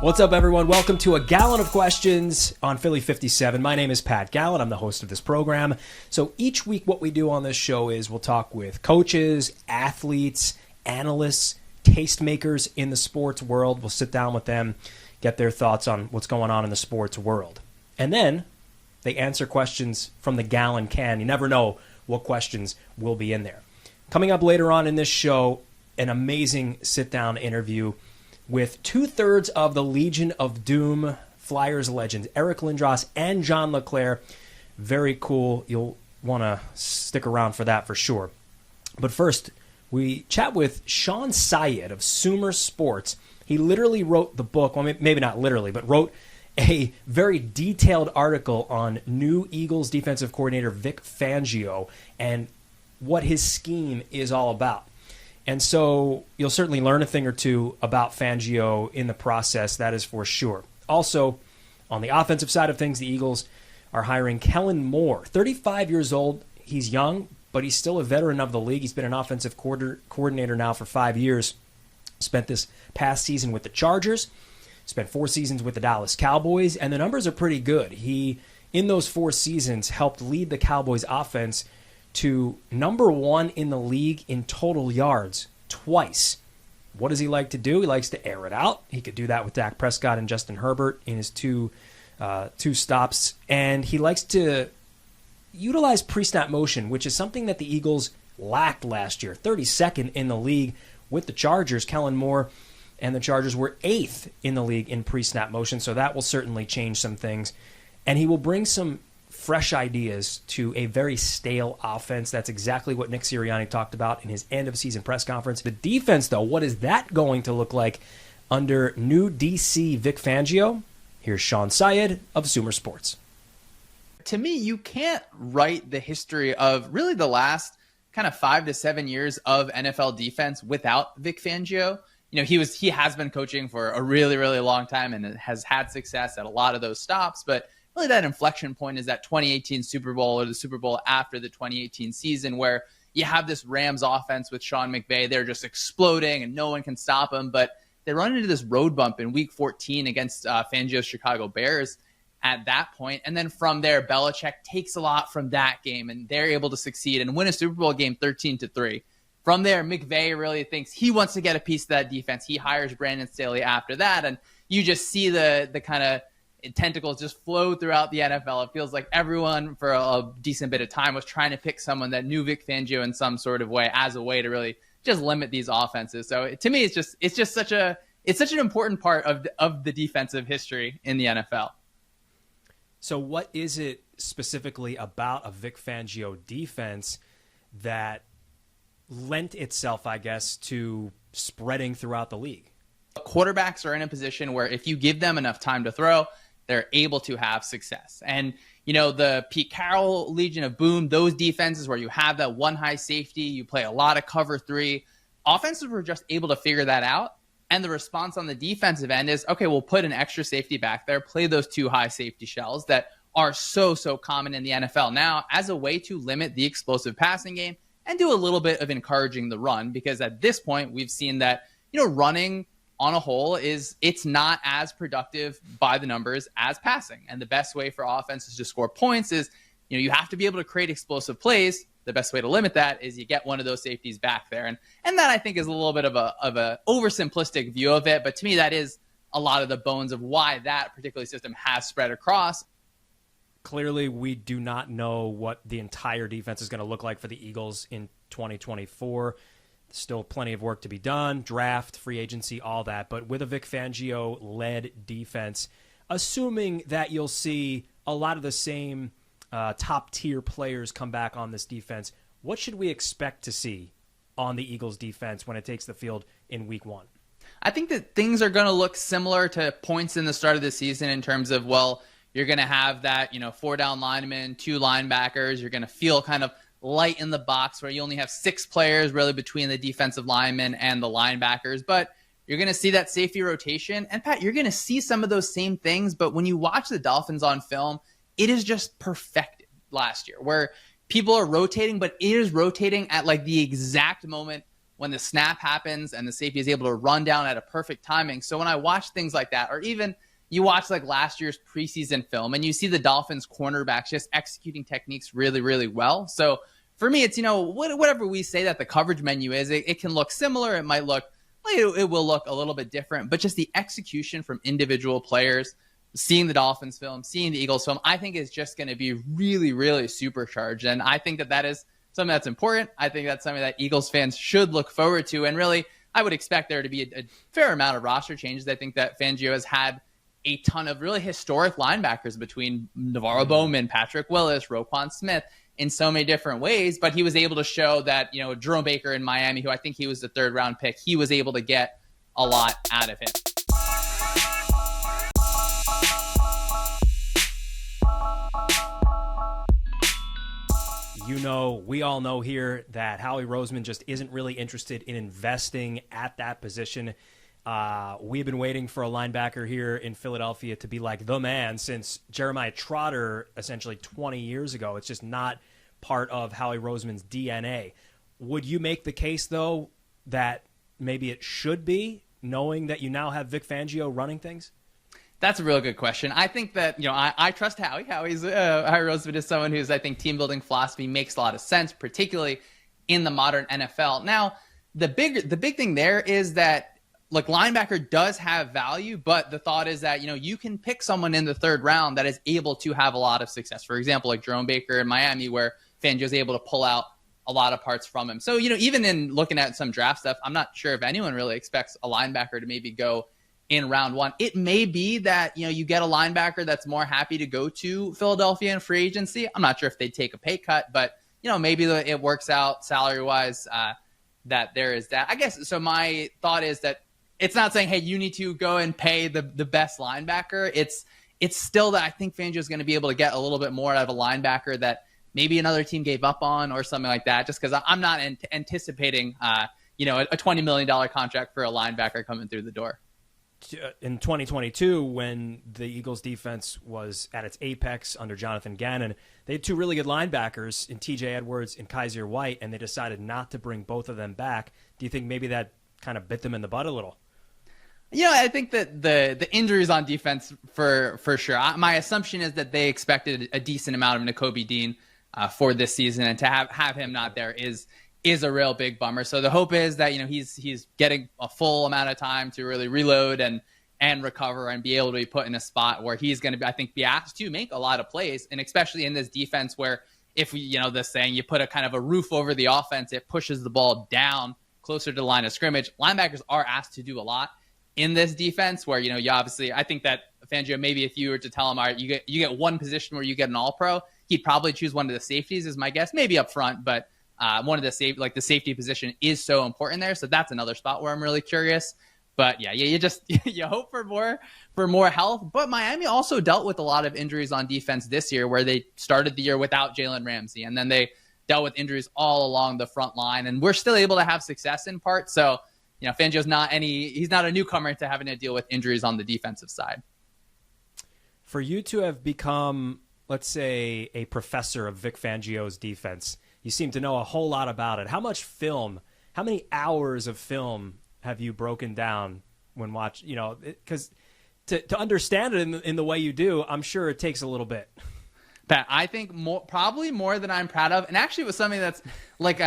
What's up, everyone? Welcome to a Gallen of Questions on Philly 57. My name is Pat Gallen. I'm the host of this program. So each week what we do on this show is we'll talk with coaches, athletes, analysts, tastemakers in the sports world. We'll sit down with them, get their thoughts on what's going on in the sports world. And then they answer questions from the Gallen can. You never know what questions will be in there. Coming up later on in this show, an amazing sit-down interview with two-thirds of the Legion of Doom Flyers legends, Eric Lindros and John LeClair. Very cool. You'll want to stick around for that for sure. But first, we chat with Shawn Syed of SumerSports. He literally wrote the book, well, maybe not literally, but wrote a very detailed article on new Eagles defensive coordinator Vic Fangio and what his scheme is all about. And so you'll certainly learn a thing or two about Fangio in the process, that is for sure. Also, on the offensive side of things, the Eagles are hiring Kellen Moore, 35 years old. He's young, but he's still a veteran of the league. He's been an offensive coordinator now for 5 years. Spent this past season with the Chargers, spent 4 seasons with the Dallas Cowboys, and the numbers are pretty good. He, in those 4 seasons, helped lead the Cowboys offense to number 1 in the league in total yards twice. What does he like to do? He likes to air it out. He could do that with Dak Prescott and Justin Herbert in his two stops. And he likes to utilize pre-snap motion, which is something that the Eagles lacked last year. 32nd in the league with the Chargers. Kellen Moore and the Chargers were 8th in the league in pre-snap motion, so that will certainly change some things. And he will bring some fresh ideas to a very stale offense. That's exactly what Nick Sirianni talked about in his end-of-season press conference. The defense, though, what is that going to look like under new DC Vic Fangio? Here's Shawn Syed of SumerSports. To me, you can't write the history of really the last kind of 5 to 7 years of NFL defense without Vic Fangio. You know, he has been coaching for a really, really long time and has had success at a lot of those stops, but really that inflection point is that 2018 Super Bowl or the Super Bowl after the 2018 season where you have this Rams offense with Sean McVay. They're just exploding and no one can stop them, but they run into this road bump in week 14 against Fangio's Chicago Bears at that point. And then from there, Belichick takes a lot from that game and they're able to succeed and win a Super Bowl game 13-3. From there, McVay really thinks he wants to get a piece of that defense. He hires Brandon Staley after that, and you just see the kind of tentacles just flow throughout the NFL. It feels like everyone for a decent bit of time was trying to pick someone that knew Vic Fangio in some sort of way as a way to really just limit these offenses. So to me, it's just such an important part of the defensive history in the NFL. So what is it specifically about a Vic Fangio defense that lent itself, I guess, to spreading throughout the league? Quarterbacks are in a position where if you give them enough time to throw, they're able to have success. And, you know, the Pete Carroll Legion of Boom, those defenses where you have that one high safety, you play a lot of cover 3, offenses were just able to figure that out. And the response on the defensive end is, okay, we'll put an extra safety back there, play those 2 high safety shells that are so common in the NFL now as a way to limit the explosive passing game and do a little bit of encouraging the run, because at this point we've seen that, you know, running on a whole it's not as productive by the numbers as passing. And the best way for offenses to score points is, you know, you have to be able to create explosive plays. The best way to limit that is you get one of those safeties back there. And that I think is a little bit of a oversimplistic view of it. But to me, that is a lot of the bones of why that particular system has spread across. Clearly, we do not know what the entire defense is going to look like for the Eagles in 2024. Still plenty of work to be done, draft, free agency, all that. But with a Vic Fangio-led defense, assuming that you'll see a lot of the same top-tier players come back on this defense, what should we expect to see on the Eagles defense when it takes the field in week 1? I think that things are going to look similar to points in the start of the season in terms of, well, you're going to have that, 4-down lineman, 2 linebackers. You're going to feel kind of light in the box where you only have 6 players really between the defensive linemen and the linebackers. But you're going to see that safety rotation. And Pat, you're going to see some of those same things. But when you watch the Dolphins on film, it is just perfected last year where people are rotating, but it is rotating at like the exact moment when the snap happens and the safety is able to run down at a perfect timing. So when I watch things like that, or even you watch like last year's preseason film and you see the Dolphins cornerbacks just executing techniques really, really well. So for me, it's, whatever we say that the coverage menu is, it can look similar. It might look, it will look a little bit different, but just the execution from individual players, seeing the Dolphins film, seeing the Eagles film, I think is just going to be really, really supercharged. And I think that is something that's important. I think that's something that Eagles fans should look forward to. And really, I would expect there to be a fair amount of roster changes. I think that Fangio has had a ton of really historic linebackers between Navarro Bowman, Patrick Willis, Roquan Smith in so many different ways, but he was able to show that, Jerome Baker in Miami, who I think he was the 3rd round pick, he was able to get a lot out of him. We all know here that Howie Roseman just isn't really interested in investing at that position. We've been waiting for a linebacker here in Philadelphia to be like the man since Jeremiah Trotter essentially 20 years ago. It's just not part of Howie Roseman's DNA. Would you make the case, though, that maybe it should be, knowing that you now have Vic Fangio running things? That's a real good question. I think that, I trust Howie. Howie Roseman is someone who's, I think, team building philosophy makes a lot of sense, particularly in the modern NFL. Now, the big thing there is that, look, linebacker does have value, but the thought is that, you can pick someone in the 3rd round that is able to have a lot of success. For example, like Jerome Baker in Miami, where Fangio's able to pull out a lot of parts from him. So, even in looking at some draft stuff, I'm not sure if anyone really expects a linebacker to maybe go in round 1. It may be that, you get a linebacker that's more happy to go to Philadelphia in free agency. I'm not sure if they'd take a pay cut, but, maybe it works out salary-wise that there is that. I guess, so my thought is that it's not saying, hey, you need to go and pay the best linebacker. It's still that I think Fangio is going to be able to get a little bit more out of a linebacker that maybe another team gave up on or something like that, just because I'm not anticipating, a $20 million contract for a linebacker coming through the door. In 2022, when the Eagles defense was at its apex under Jonathan Gannon, they had 2 really good linebackers in TJ Edwards and Kaiser White, and they decided not to bring both of them back. Do you think maybe that kind of bit them in the butt a little? I think that the injuries on defense for sure. My assumption is that they expected a decent amount of Nakobe Dean for this season, and to have him not there is a real big bummer. So the hope is that, he's getting a full amount of time to really reload and recover and be able to be put in a spot where he's going to be, I think, be asked to make a lot of plays. And especially in this defense where if this saying, you put a kind of a roof over the offense, it pushes the ball down closer to the line of scrimmage. Linebackers are asked to do a lot in this defense where, you obviously, I think that Fangio, maybe if you were to tell him, all right, you get one position where you get an all-pro, he'd probably choose one of the safeties is my guess, maybe up front, but one of the safety position is so important there. So that's another spot where I'm really curious. But yeah, you just you hope for more health. But Miami also dealt with a lot of injuries on defense this year, where they started the year without Jalen Ramsey, and then they dealt with injuries all along the front line, and we're still able to have success in part. So Fangio's he's not a newcomer to having to deal with injuries on the defensive side. For you to have become, let's say, a professor of Vic Fangio's defense, you seem to know a whole lot about it. How many hours of film have you broken down when watching? Because to understand it in the way you do, I'm sure it takes a little bit. Pat, I think probably more than I'm proud of. And actually it was something that's like,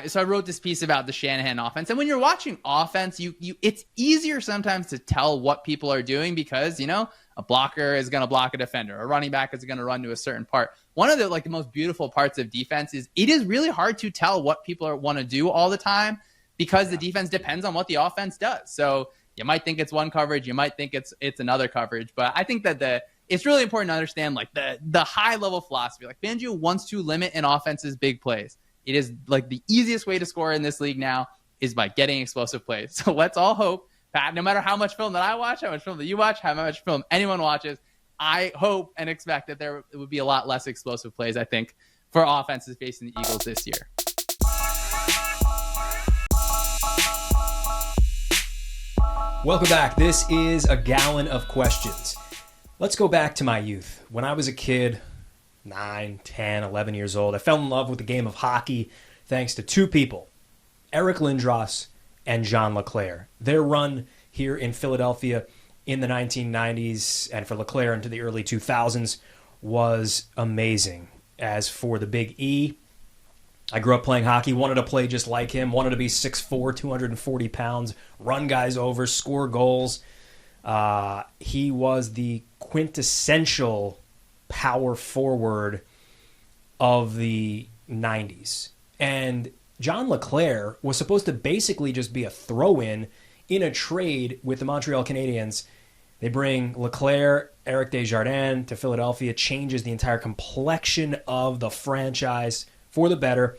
so I wrote this piece about the Shanahan offense. And when you're watching offense, it's easier sometimes to tell what people are doing because, a blocker is going to block a defender. A running back is going to run to a certain part. One of the most beautiful parts of defense is it is really hard to tell what people want to do all the time because the defense depends on what the offense does. So you might think it's one coverage, you might think it's another coverage, but I think that it's really important to understand the high level philosophy. Fangio wants to limit an offense's big plays. It is the easiest way to score in this league now is by getting explosive plays. So let's all hope, Pat, no matter how much film that I watch, how much film that you watch, how much film anyone watches, I hope and expect that there would be a lot less explosive plays, I think, for offenses facing the Eagles this year. Welcome back. This is a Gallon of Questions. Let's go back to my youth. When I was a kid, 9, 10, 11 years old, I fell in love with the game of hockey thanks to 2 people. Eric Lindros and John LeClair. Their run here in Philadelphia in the 1990s and for LeClair into the early 2000s was amazing. As for the Big E, I grew up playing hockey, wanted to play just like him, wanted to be 6'4", 240 pounds, run guys over, score goals. He was the quintessential power forward of the 90s. And John LeClair was supposed to basically just be a throw-in in a trade with the Montreal Canadiens. They bring LeClair, Eric Desjardins to Philadelphia, changes the entire complexion of the franchise for the better.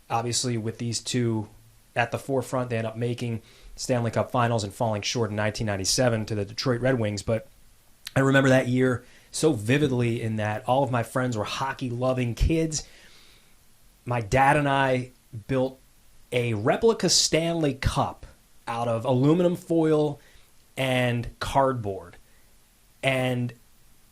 Obviously, with these two at the forefront, they end up making Stanley Cup Finals and falling short in 1997 to the Detroit Red Wings. But I remember that year so vividly in that all of my friends were hockey-loving kids. My dad and I built a replica Stanley Cup out of aluminum foil and cardboard. And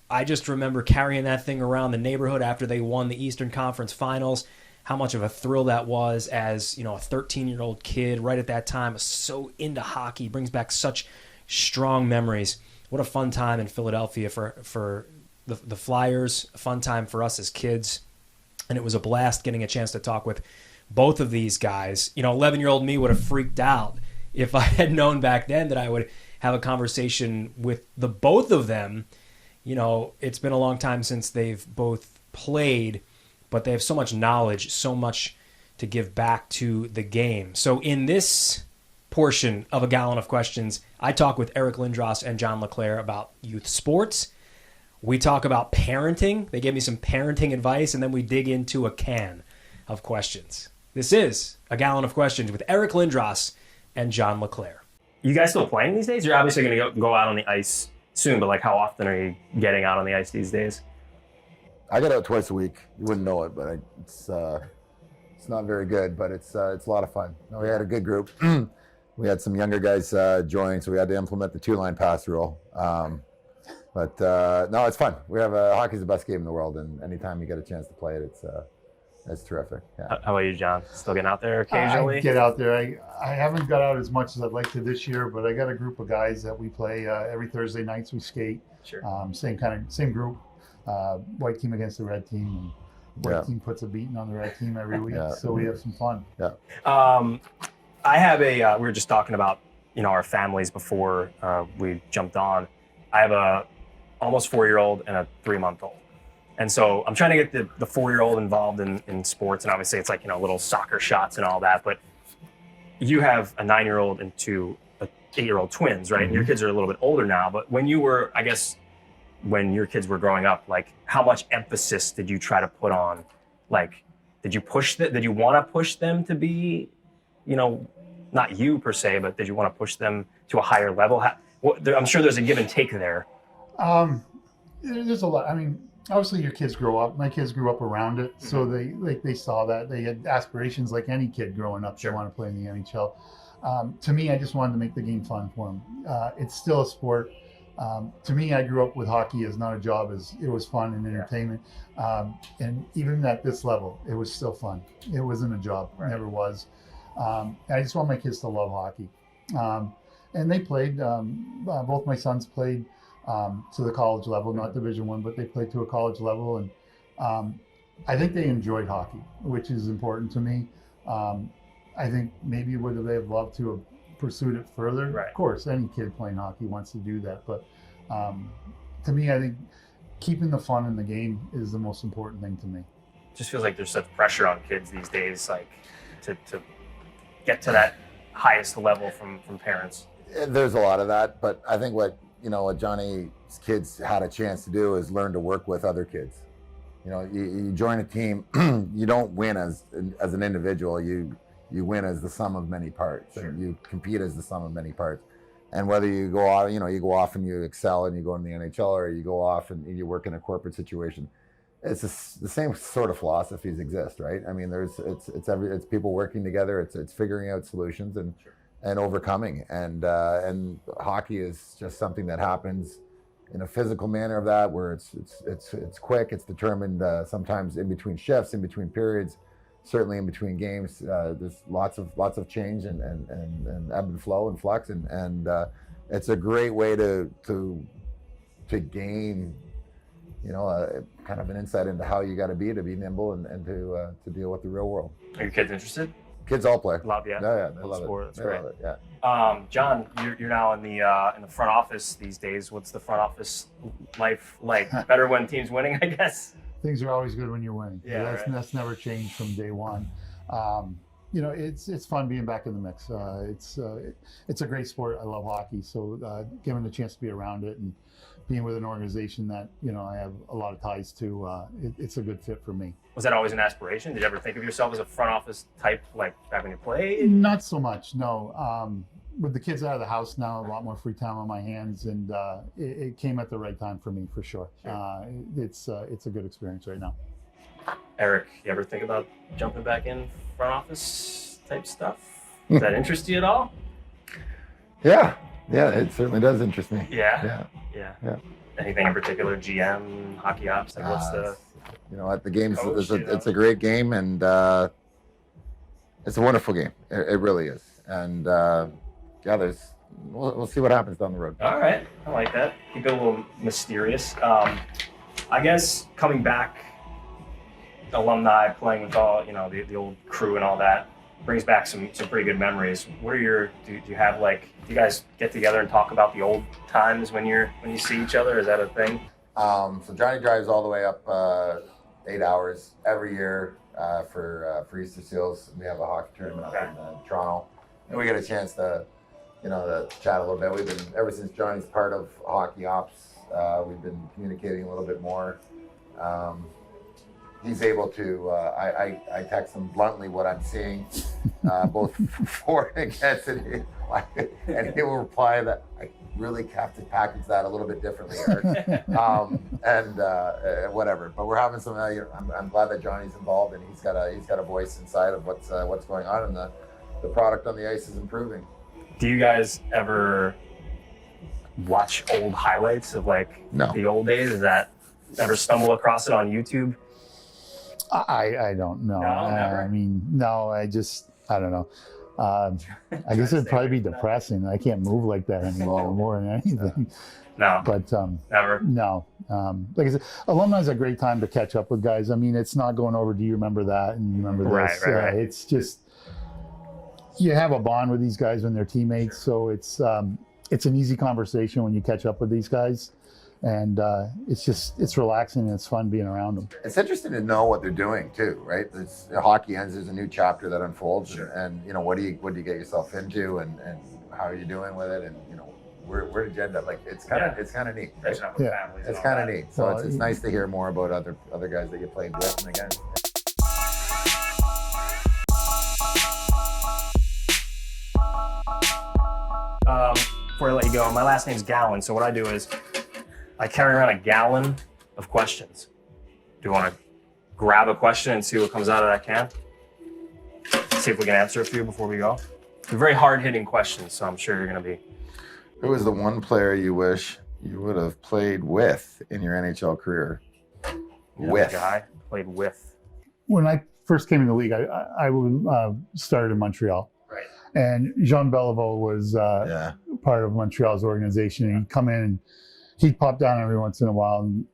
I just remember carrying that thing around the neighborhood after they won the Eastern Conference Finals, how much of a thrill that was as, you know, a 13-year-old kid right at that time, so into hockey, brings back such strong memories. What a fun time in Philadelphia for the Flyers, a fun time for us as kids. And it was a blast getting a chance to talk with both of these guys. You know, 11-year-old me would have freaked out if I had known back then that I would have a conversation with the both of them. You know, it's been a long time since they've both played, but they have so much knowledge, so much to give back to the game. So in this portion of A Gallon of Questions, I talk with Eric Lindros and John LeClair about youth sports. We talk about parenting. They gave me some parenting advice, and then we dig into a can of questions. This is A Gallon of Questions with Eric Lindros and John LeClair. You guys still playing these days? You're obviously going to go out on the ice soon, but like how often are you getting out on the ice these days? I get out twice a week. You wouldn't know it, but it's not very good, but it's a lot of fun. We had a good group. We had some younger guys join, so we had to implement the 2-line pass rule. But no, it's fun. We have hockey's the best game in the world, and anytime you get a chance to play it, it's terrific. Yeah. How about you, John? Still getting out there occasionally? I get out there. I haven't got out as much as I'd like to this year, but I got a group of guys that we play every Thursday nights. We skate. Sure. Same group. White team against the red team. And white team puts a beating on the red team every week, so we have some fun. Yeah. I have we were just talking about, you know, our families before we jumped on. I have a almost 4-year-old and a 3-month-old. And so I'm trying to get the 4-year-old involved in sports, and obviously it's like, you know, little soccer shots and all that, but you have a 9-year-old and 2 8-year-old twins, right? Mm-hmm. And your kids are a little bit older now, but when you were, I guess, when your kids were growing up, like how much emphasis did you try to put on, like, did you want to push them to be, you know, not you per se, but did you want to push them to a higher level? I'm sure there's a give and take there. There's a lot. I mean, obviously your kids grow up. My kids grew up around it, so they saw that. They had aspirations like any kid growing up. Sure. They want to play in the NHL. To me, I just wanted to make the game fun for them. It's still a sport. To me, I grew up with hockey as not a job, as it was fun and entertainment. And even at this level, it was still fun. It wasn't a job. Right. It never was. I just want my kids to love hockey. And they played, both my sons played to the college level, not Division I, but they played to a college level. And I think they enjoyed hockey, which is important to me. I think maybe would they have loved to have pursued it further? Right. Of course, any kid playing hockey wants to do that. But to me, I think keeping the fun in the game is the most important thing to me. It just feels like there's such pressure on kids these days, like to get to that highest level from parents. There's a lot of that, but I think what Johnny's kids had a chance to do is learn to work with other kids. You know, you join a team, you don't win as an individual. You win as the sum of many parts. Sure. And you compete as the sum of many parts. And whether you go off and you excel and you go in the NHL, or you go off and you work in a corporate situation, it's the same sort of philosophies exist, right? I mean, it's people working together. It's figuring out solutions and overcoming. And hockey is just something that happens in a physical manner of that, where it's quick. It's determined sometimes in between shifts, in between periods. certainly in between games, there's lots of change and ebb and flow and flux, and it's a great way to gain, kind of an insight into how you got to be nimble and to deal with the real world. Are your kids interested? Kids all play. Love, yeah. Yeah, they love Sport, it. that's They great. love it, yeah. John, you're now in the front office these days. What's the front office life like? Better when team's winning, I guess. Things are always good when you're winning. Yeah, right. That's never changed from day one. It's fun being back in the mix. It's a great sport. I love hockey, so given the chance to be around it and being with an organization that I have a lot of ties to, it's a good fit for me. Was that always an aspiration? Did you ever think of yourself as a front office type, like back when you played? Not so much, no. With the kids out of the house now, a lot more free time on my hands, and it came at the right time for me, for sure. It's a good experience right now. Eric, you ever think about jumping back in front office type stuff? Does that interest you at all? Yeah, it certainly does interest me. Yeah. Yeah. Anything in particular? GM, hockey ops? Like what's the? At the games, Coach, it's a great game, and it's a wonderful game. It really is. And we'll see what happens down the road. All right, I like that. Keep it a little mysterious. I guess coming back, alumni playing with all the old crew and all that brings back some pretty good memories. What are do you have do you guys get together and talk about the old times when you see each other? Is that a thing? So Johnny drives all the way up 8 hours every year for Easter Seals. We have a hockey tournament up in Toronto, and we get a chance to to chat a little bit. We've been, ever since Johnny's part of hockey ops, we've been communicating a little bit more. He's able to, I text him bluntly what I'm seeing, both for and against, and he will reply that I really have to package that a little bit differently, Eric. Whatever. But we're having some. I'm glad that Johnny's involved, and he's got a voice inside of what's going on, and the product on the ice is improving. Do you guys ever watch old highlights of No. the old days? Is that ever stumble across it on YouTube? I don't know. No, never? I mean, no. I don't know. I guess it'd probably be depressing. I can't move like that anymore, more than anything. No, But never. no. Like I said, alumni is a great time to catch up with guys. I mean, it's not going over, do you remember that and you remember this? Right. It's just, you have a bond with these guys when they're teammates. So it's an easy conversation when you catch up with these guys. And it's relaxing and it's fun being around them. It's interesting to know what they're doing too, right? Hockey ends. There's a new chapter that unfolds, Sure. and what do you get yourself into, and how are you doing with it, and where did you end up? It's kind of neat. Right? Catching up with Yeah. families and It's all kind of that. neat. So Well, it's nice to hear more about other guys that you played with and against. Before I let you go, my last name's Gallen, so what I do is I carry around a gallon of questions. Do you want to grab a question and see what comes out of that can? See if we can answer a few before we go. They're very hard-hitting questions, so I'm sure you're going to be... Who was the one player you wish you would have played with in your NHL career? With. Guy played with. When I first came in the league, I started in Montreal. Right. And Jean Beliveau was Yeah. part of Montreal's organization. And he'd come in and he'd pop down every once in a while. And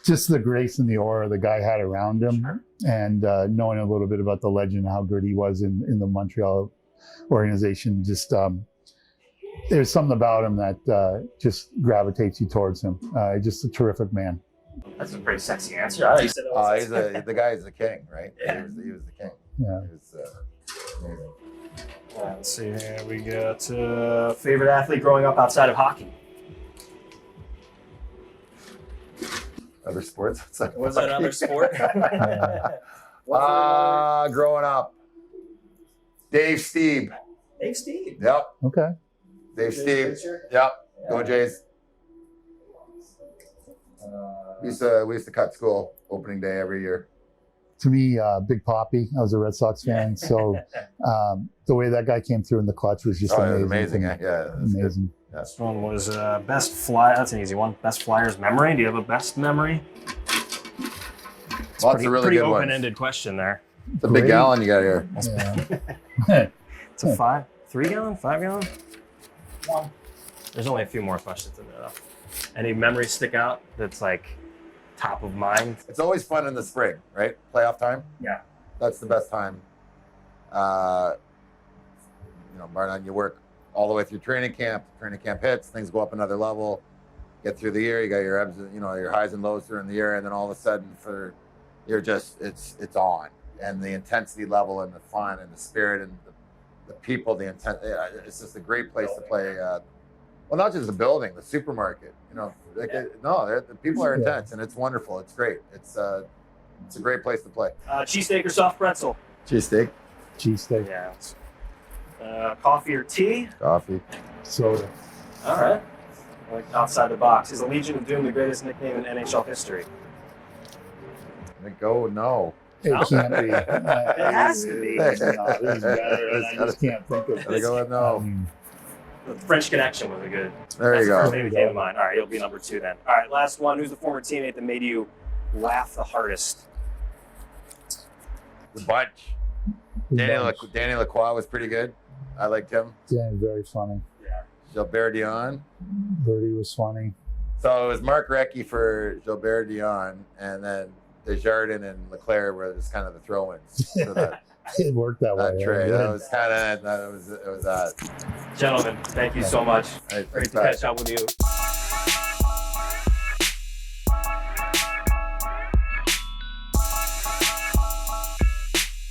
just the grace and the aura the guy had around him. Sure. And knowing a little bit about the legend, how good he was in the Montreal organization, just there's something about him that just gravitates you towards him. Just a terrific man. That's a pretty sexy answer. I thought you said that was The guy is the king, right? Yeah. He was the king. Yeah. He was amazing. Let's see here. We got favorite athlete growing up outside of hockey. Other sports? Was it another sport? Growing up, Dave Steve. Dave Steve. Yep. Okay. Dave Steve. Yep. Go Jays. We used to cut school opening day every year. To me, Big Poppy. I was a Red Sox fan, so the way that guy came through in the clutch was just It amazing. was amazing. to me. Yeah, it was good. Amazing. This one was best fly. That's an easy one. Best Flyers memory. Do you have a best memory? Lots of really pretty good ones. open-ended question there. It's a big gallon you got here. Yeah. It's a 3 gallon, 5 gallon? One. There's only a few more questions in there though. Any memories stick out that's like top of mind? It's always fun in the spring, right? Playoff time. Yeah. That's the best time. Bar none, you work all the way through training camp. Training camp hits, things go up another level. Get through the year, you got your ebbs, your highs and lows during the year, and then all of a sudden, it's on, and the intensity level and the fun and the spirit and the people, the intent. It's just a great place to play. Well, not just the building, the supermarket. The people are intense, and it's wonderful. It's great. It's a great place to play. Cheesesteak or soft pretzel? Cheesesteak, Cheesesteak. Yeah. Coffee or tea? coffee. Soda. All right. Like outside the box. Is the Legion of Doom the greatest nickname in NHL history? I think no. It can't be. It has to be. No, this is better. I just can't think of Gotta it. go with no. The French Connection was a good. There That's you the first go. name that came to mind. All right, you'll be number 2 then. All right, last one. Who's the former teammate that made you laugh the hardest? The bunch. Danny Lacroix was pretty good. I liked him. Yeah, very funny. Yeah. Gilbert Dion. Birdie was funny. So it was Mark Recchi for Gilbert Dion, and then Desjardins and LeClair were just kind of the throw-ins for that, It worked that way. that trade. Yeah. That was kind of it was that. Gentlemen, thank you so much. Hey, Great thanks, to Pat. catch up with you.